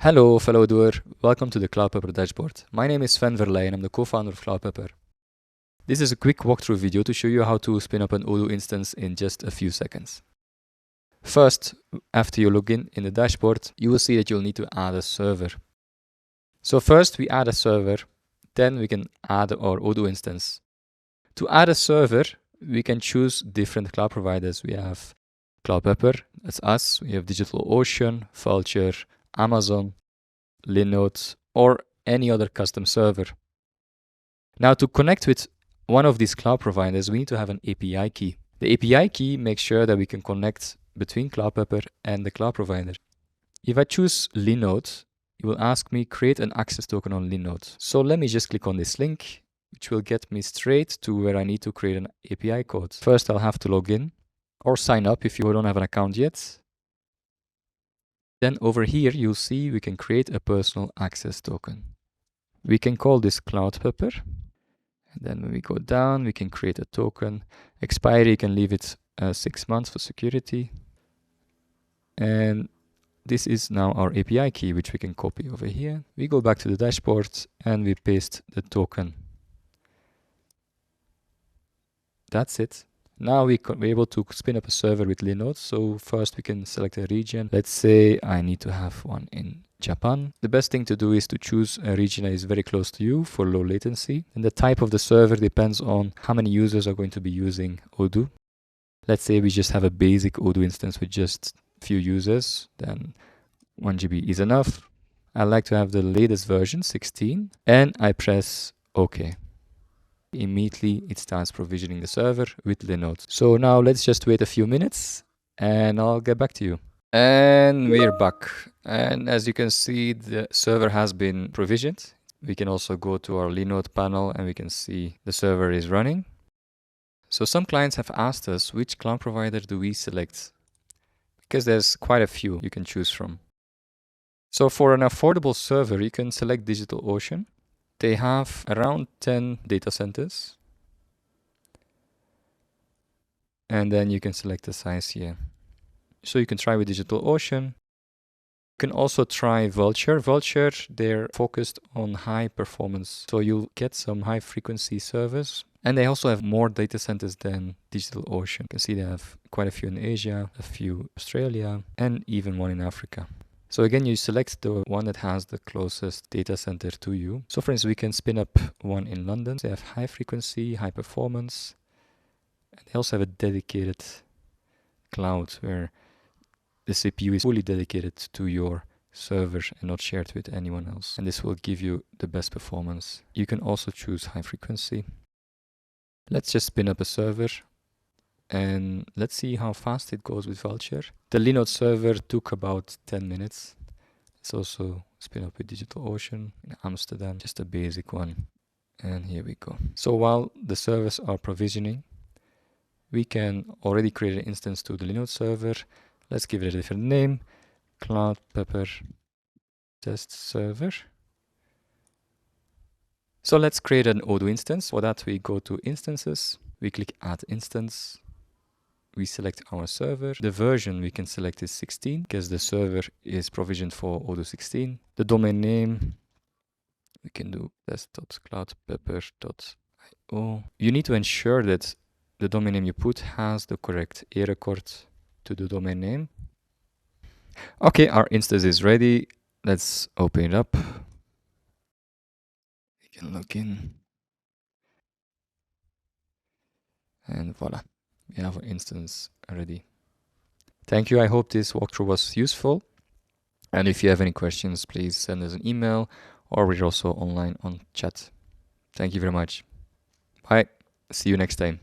Hello, fellow doer. Welcome to the Cloudpepper dashboard. My name is Sven Verley and I'm the co-founder of Cloudpepper. This is a quick walkthrough video to show you how to spin up an Odoo instance in just a few seconds. First, after you log in the dashboard, you will see that you'll need to add a server. So first we add a server, then we can add our Odoo instance. To add a server, we can choose different cloud providers. We have Cloudpepper, that's us. We have DigitalOcean, Vultr, Amazon, Linode, or any other custom server. Now, to connect with one of these cloud providers, we need to have an API key. The API key makes sure that we can connect between Cloudpepper and the cloud provider. If I choose Linode, it will ask me create an access token on Linode. So let me just click on this link, which will get me straight to where I need to create an API code. First, I'll have to log in or sign up if you don't have an account yet. Then over here, you'll see we can create a personal access token. We can call this Cloudpepper. And then when we go down, we can create a token. Expiry, you can leave it 6 months for security. And this is now our API key, which we can copy over here. We go back to the dashboard and we paste the token. That's it. Now we're able to spin up a server with Linode. So first we can select a region. Let's say I need to have one in Japan. The best thing to do is to choose a region that is very close to you for low latency. And the type of the server depends on how many users are going to be using Odoo. Let's say we just have a basic Odoo instance with just a few users, then 1 GB is enough. I like to have the latest version, 16, and I press OK. Immediately it starts provisioning the server with Linode. So now let's just wait a few minutes and I'll get back to you. And we're back. And as you can see, the server has been provisioned. We can also go to our Linode panel and we can see the server is running. So some clients have asked us which cloud provider do we select, because there's quite a few you can choose from. So for an affordable server, you can select DigitalOcean. They have around 10 data centers. And then you can select the size here. So you can try with DigitalOcean. You can also try Vultr. Vultr, they're focused on high performance. So you'll get some high frequency servers. And they also have more data centers than DigitalOcean. You can see they have quite a few in Asia, a few in Australia, and even one in Africa. So again, you select the one that has the closest data center to you. So for instance, we can spin up one in London. They have high frequency, high performance. And they also have a dedicated cloud where the CPU is fully dedicated to your server and not shared with anyone else. And this will give you the best performance. You can also choose high frequency. Let's just spin up a server. And let's see how fast it goes with Vultr. The Linode server took about 10 minutes. Let's also spin up with DigitalOcean in Amsterdam, just a basic one. And here we go. So while the servers are provisioning, we can already create an instance to the Linode server. Let's give it a different name, Cloudpepper test server. So let's create an Odoo instance. For that, we go to instances, we click add instance. We select our server. The version we can select is 16 because the server is provisioned for Odoo 16. The domain name, we can do test.cloudpepper.io. You need to ensure that the domain name you put has the correct A record to the domain name. Okay, our instance is ready. Let's open it up. We can log in. And voila. We have our instance ready. Thank you. I hope this walkthrough was useful. And if you have any questions, please send us an email or we're also online on chat. Thank you very much. Bye. See you next time.